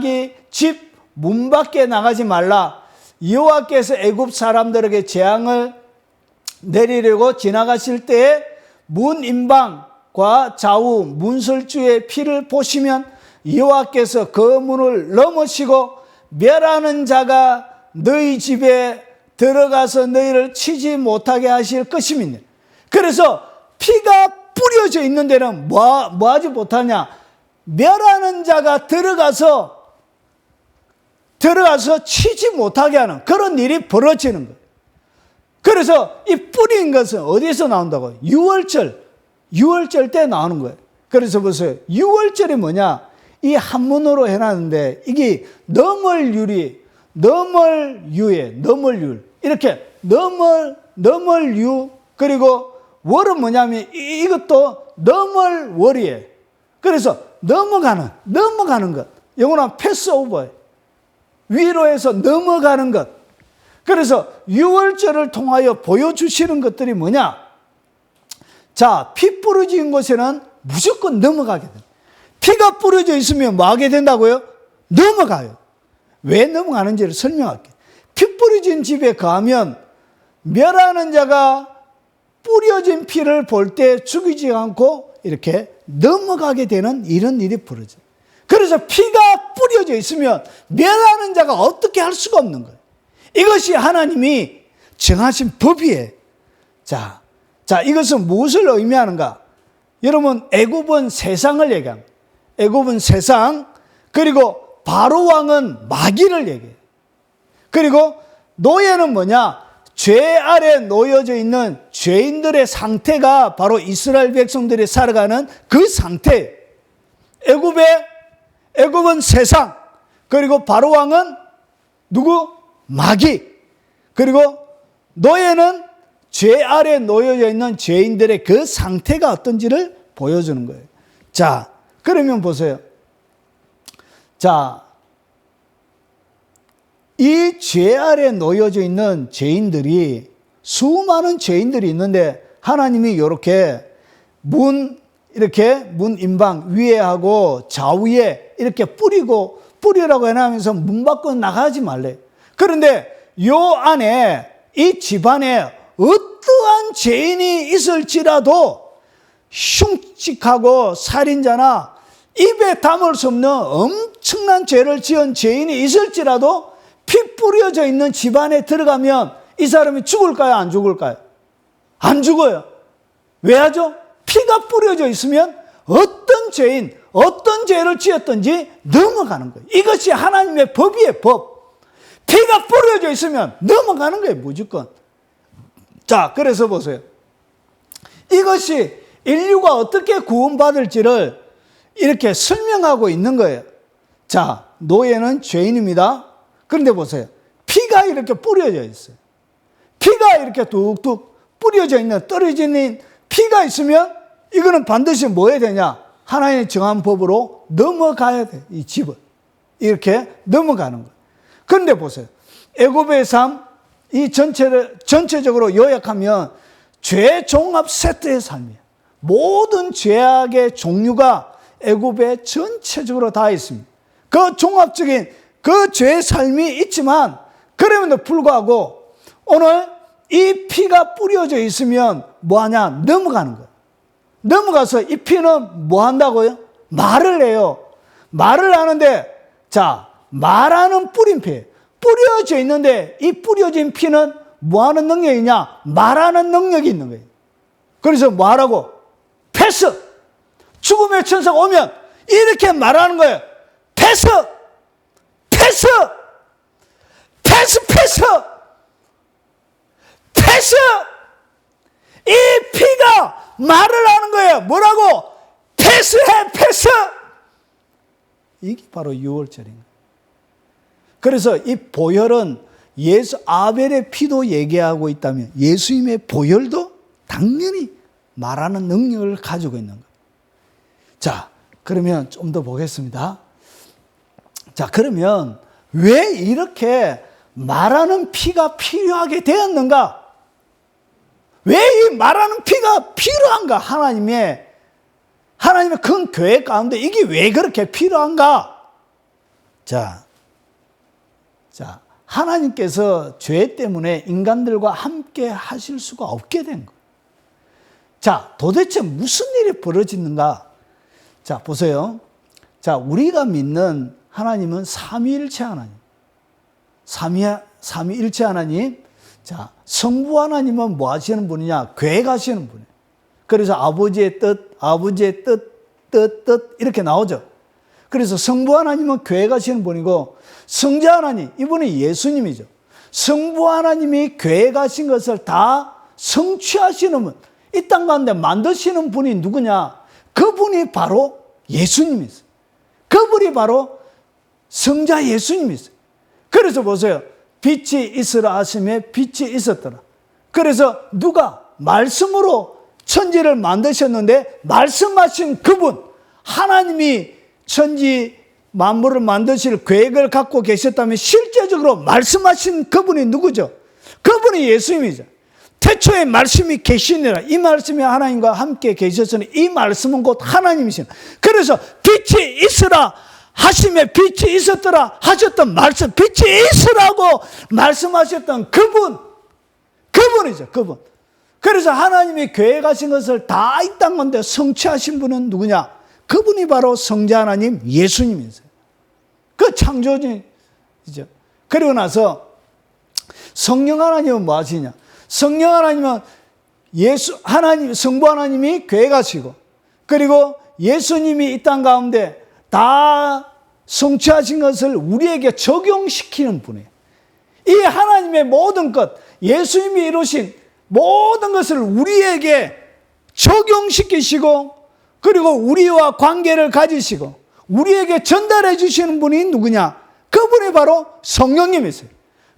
자기 집 문 밖에 나가지 말라. 여호와께서 애굽 사람들에게 재앙을 내리려고 지나가실 때에 문 임방과 좌우 문설주의 피를 보시면 여호와께서 그 문을 넘으시고 멸하는 자가 너희 집에 들어가서 너희를 치지 못하게 하실 것입니다. 그래서 피가 뿌려져 있는 데는 뭐 하지 못하냐? 멸하는 자가 들어가서 치지 못하게 하는 그런 일이 벌어지는 거예요. 그래서 이 뿌린 것은 어디서 나온다고요? 유월절 때 나오는 거예요. 그래서 보세요. 유월절이 뭐냐? 이 한문으로 해놨는데 이게 너멀유에 너멀율 이렇게 너멀유 그리고 월은 뭐냐면 이것도 너멀월이에요. 그래서 넘어가는 것. 영어로는 패스오버예요. 위로 해서 넘어가는 것. 그래서 유월절을 통하여 보여주시는 것들이 뭐냐? 자, 피 뿌려진 곳에는 무조건 넘어가게 됩니다. 피가 뿌려져 있으면 뭐 하게 된다고요? 넘어가요. 왜 넘어가는지를 설명할게요. 피 뿌려진 집에 가면 멸하는 자가 뿌려진 피를 볼 때 죽이지 않고 이렇게 넘어가게 되는 이런 일이 벌어져요. 그래서 피가 뿌려져 있으면 멸하는 자가 어떻게 할 수가 없는 거예요. 이것이 하나님이 정하신 법이에요. 자, 이것은 무엇을 의미하는가? 여러분, 애굽은 세상을 얘기합니다. 애굽은 세상, 그리고 바로 왕은 마귀를 얘기해요. 그리고 노예는 뭐냐? 죄 아래 놓여져 있는 죄인들의 상태가 바로 이스라엘 백성들이 살아가는 그 상태예요. 애굽은 세상, 그리고 바로 왕은 누구? 마귀. 그리고 노예는 죄 아래 놓여져 있는 죄인들의 그 상태가 어떤지를 보여주는 거예요. 자, 그러면 보세요. 자, 이 죄 아래 놓여져 있는 죄인들이 수많은 죄인들이 있는데 하나님이 이렇게 문 임방 위에 하고 좌우에 이렇게 뿌리라고 해놔면서 문 밖으로 나가지 말래. 그런데 요 안에 이 집안에 어떠한 죄인이 있을지라도 흉측하고 살인자나 입에 담을 수 없는 엄청난 죄를 지은 죄인이 있을지라도 피 뿌려져 있는 집안에 들어가면 이 사람이 죽을까요? 안 죽을까요? 안 죽어요. 왜 하죠? 피가 뿌려져 있으면 어떤 죄인, 어떤 죄를 지었든지 넘어가는 거예요. 이것이 하나님의 법이에요, 법. 피가 뿌려져 있으면 넘어가는 거예요, 무조건. 자, 그래서 보세요. 이것이 인류가 어떻게 구원받을지를 이렇게 설명하고 있는 거예요. 자, 노예는 죄인입니다. 그런데 보세요. 피가 이렇게 뿌려져 있어요. 피가 이렇게 뚝뚝 뿌려져 있는, 떨어지는 피가 있으면 이거는 반드시 뭐 해야 되냐? 하나님의 정한 법으로 넘어가야 돼. 이 집을. 이렇게 넘어가는 거예요. 그런데 보세요. 애굽의 삶, 이 전체적으로 요약하면 죄 종합 세트의 삶이에요. 모든 죄악의 종류가 애굽에 전체적으로 다 있습니다. 그 종합적인 그 죄의 삶이 있지만 그럼에도 불구하고 오늘 이 피가 뿌려져 있으면 뭐하냐? 넘어가는 거예요. 넘어가서 이 피는 뭐 한다고요? 말을 해요. 말을 하는데, 자, 말하는 뿌린 피. 뿌려져 있는데 이 뿌려진 피는 뭐 하는 능력이냐? 말하는 능력이 있는 거예요. 그래서 뭐 하라고? 패스! 죽음의 천사가 오면 이렇게 말하는 거예요. 패스! 패스! 패스! 패스! 패스! 이 피가 말을 하는 거예요. 뭐라고? 패스해, 패스! 이게 바로 유월절입니다. 그래서 이 보혈은 아벨의 피도 얘기하고 있다면 예수님의 보혈도 당연히 말하는 능력을 가지고 있는 거예요. 자, 그러면 좀 더 보겠습니다. 자, 그러면 왜 이렇게 말하는 피가 필요하게 되었는가? 왜 이 말하는 피가 필요한가? 하나님의 큰 계획 가운데 이게 왜 그렇게 필요한가? 자, 하나님께서 죄 때문에 인간들과 함께 하실 수가 없게 된 거예요. 자, 도대체 무슨 일이 벌어지는가? 자, 보세요. 자, 우리가 믿는 하나님은 삼위일체 하나님. 삼위일체 하나님. 자, 성부 하나님은 뭐 하시는 분이냐? 계획하시는 분이에요. 그래서 아버지의 뜻, 뜻, 이렇게 나오죠. 그래서 성부 하나님은 계획하시는 분이고, 성자 하나님, 이분이 예수님이죠. 성부 하나님이 계획하신 것을 다 성취하시는 분, 이 땅 가운데 만드시는 분이 누구냐? 그분이 바로 예수님이세요. 그분이 바로 성자 예수님이세요. 그래서 보세요. 빛이 있으라 하심에 빛이 있었더라. 그래서 누가 말씀으로 천지를 만드셨는데 말씀하신 그분, 하나님이 천지 만물을 만드실 계획을 갖고 계셨다면 실제적으로 말씀하신 그분이 누구죠? 그분이 예수님이죠. 태초에 말씀이 계시니라. 이 말씀이 하나님과 함께 계셨으니 이 말씀은 곧 하나님이시라. 그래서 빛이 있으라 하심에 빛이 있었더라 하셨던 말씀, 빛이 있으라고 말씀하셨던 그분이죠. 그분. 그래서 하나님이 계획하신 것을 다 이 땅 가운데 성취하신 분은 누구냐? 그분이 바로 성자 하나님 예수님이세요. 그 창조주이죠. 그리고 나서 성령 하나님은 뭐 하시냐? 성령 하나님은 성부 하나님이 계획하시고, 그리고 예수님이 이 땅 가운데 다 성취하신 것을 우리에게 적용시키는 분이에요. 이 하나님의 모든 것, 예수님이 이루신 모든 것을 우리에게 적용시키시고, 그리고 우리와 관계를 가지시고 우리에게 전달해 주시는 분이 누구냐? 그분이 바로 성령님이세요.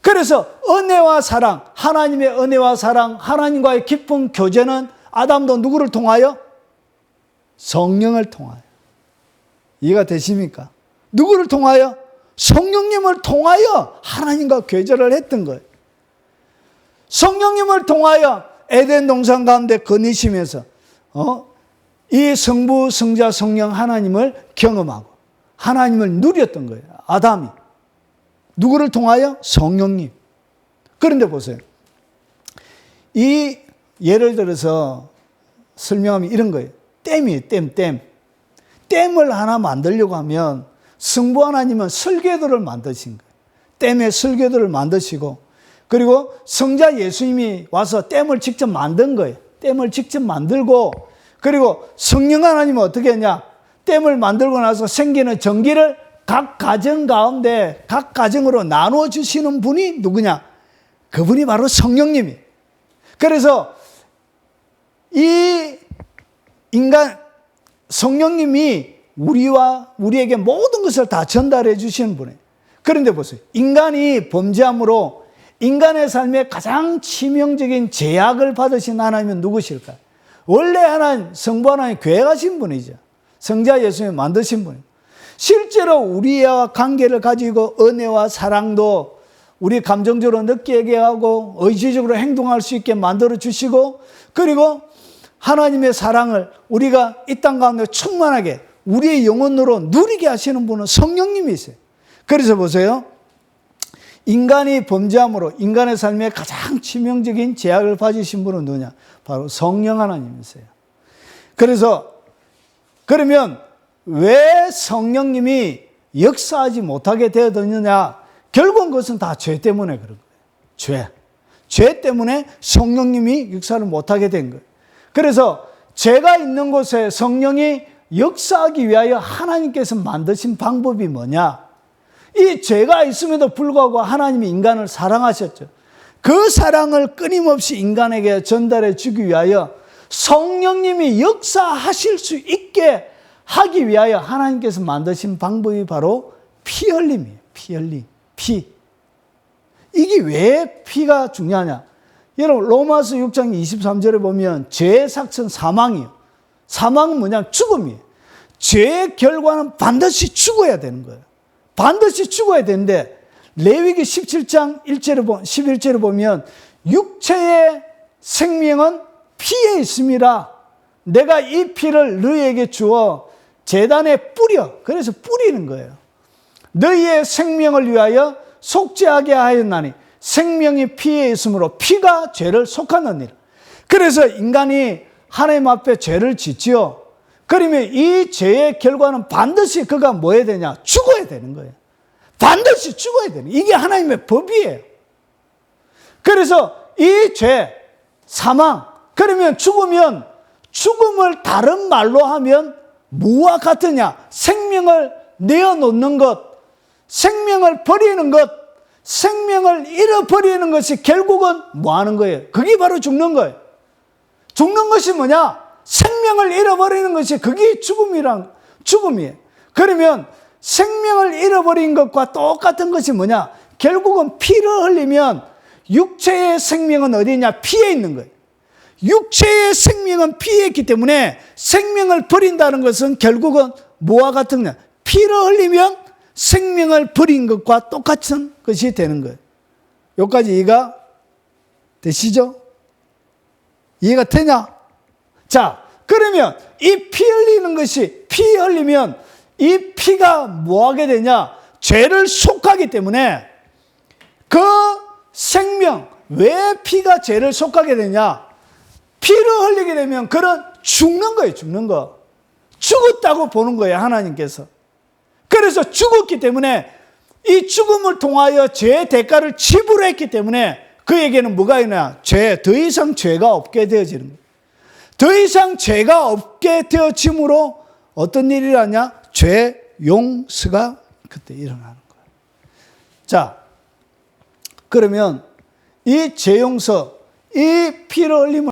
그래서 은혜와 사랑, 하나님의 은혜와 사랑, 하나님과의 깊은 교제는 아담도 누구를 통하여? 성령을 통하여. 이해가 되십니까? 누구를 통하여? 성령님을 통하여 하나님과 교제를 했던 거예요. 성령님을 통하여 에덴 동산 가운데 거니시면서 이 성부, 성자, 성령 하나님을 경험하고 하나님을 누렸던 거예요. 아담이. 누구를 통하여? 성령님. 그런데 보세요. 이 예를 들어서 설명하면 이런 거예요. 댐이에요. 댐. 댐을 하나 만들려고 하면 성부 하나님은 설계도를 만드신 거예요. 댐의 설계도를 만드시고, 그리고 성자 예수님이 와서 댐을 직접 만든 거예요. 댐을 직접 만들고, 그리고 성령 하나님은 어떻게 했냐? 댐을 만들고 나서 생기는 전기를 각 가정 가운데 각 가정으로 나누어 주시는 분이 누구냐? 그분이 바로 성령님이에요. 그래서 이 성령님이 우리에게 모든 것을 다 전달해 주시는 분이에요. 그런데 보세요. 인간이 범죄함으로 인간의 삶에 가장 치명적인 제약을 받으신 하나님은 누구실까요? 원래 하나님, 성부 하나님 계획하신 분이죠. 성자 예수님이 만드신 분이에요. 실제로 우리와 관계를 가지고 은혜와 사랑도 우리 감정적으로 느끼게 하고 의지적으로 행동할 수 있게 만들어 주시고, 그리고 하나님의 사랑을 우리가 이 땅 가운데 충만하게 우리의 영혼으로 누리게 하시는 분은 성령님이세요. 그래서 보세요. 인간이 범죄함으로 인간의 삶에 가장 치명적인 제약을 받으신 분은 누구냐? 바로 성령 하나님이세요. 그러면 왜 성령님이 역사하지 못하게 되었느냐? 결국은 그것은 다 죄 때문에 그런 거예요. 죄 때문에 성령님이 역사를 못하게 된 거예요. 그래서 죄가 있는 곳에 성령이 역사하기 위하여 하나님께서 만드신 방법이 뭐냐? 이 죄가 있음에도 불구하고 하나님이 인간을 사랑하셨죠. 그 사랑을 끊임없이 인간에게 전달해 주기 위하여 성령님이 역사하실 수 있게 하기 위하여 하나님께서 만드신 방법이 바로 피 흘림이에요. 피 흘림. 피. 이게 왜 피가 중요하냐? 여러분 로마서 6장 23절에 보면 죄의 삭은 사망이에요. 사망은 뭐냐? 죽음이에요. 죄의 결과는 반드시 죽어야 되는 거예요. 반드시 죽어야 되는데 레위기 17장 11절에 보면 육체의 생명은 피에 있음이라 내가 이 피를 너희에게 주어 제단에 뿌려. 그래서 뿌리는 거예요. 너희의 생명을 위하여 속죄하게 하였나니 생명이 피에 있으므로 피가 죄를 속하느니라. 그래서 인간이 하나님 앞에 죄를 짓지요. 그러면 이 죄의 결과는 반드시 그가 뭐 해야 되냐? 죽어야 되는 거예요. 반드시 죽어야 되는 거예요. 이게 하나님의 법이에요. 그래서 이 죄, 사망, 그러면 죽으면 죽음을 다른 말로 하면 뭐와 같으냐? 생명을 내어놓는 것, 생명을 버리는 것, 생명을 잃어버리는 것이 결국은 뭐 하는 거예요? 그게 바로 죽는 거예요. 죽는 것이 뭐냐? 생명을 잃어버리는 것이 그게 죽음이에요. 그러면 생명을 잃어버린 것과 똑같은 것이 뭐냐? 결국은 피를 흘리면 육체의 생명은 어디냐? 피에 있는 거예요. 육체의 생명은 피에 있기 때문에 생명을 버린다는 것은 결국은 뭐와 같은 거냐? 피를 흘리면 생명을 버린 것과 똑같은 것이 되는 거예요. 여기까지 이해가 되시죠? 이해가 되냐? 자, 그러면 이 피 흘리는 것이, 피 흘리면 이 피가 뭐 하게 되냐? 죄를 속하기 때문에 그 생명, 왜 피가 죄를 속하게 되냐? 피를 흘리게 되면 그는 죽는 거예요, 죽는 거. 죽었다고 보는 거예요, 하나님께서. 그래서 죽었기 때문에 이 죽음을 통하여 죄의 대가를 지불했기 때문에 그에게는 뭐가 있냐? 더 이상 죄가 없게 되어지는 거예요. 더 이상 죄가 없게 되어짐으로 어떤 일이 일어나냐? 죄 용서가 그때 일어나는 거예요. 자, 그러면 이 죄 용서, 이 피를 흘림을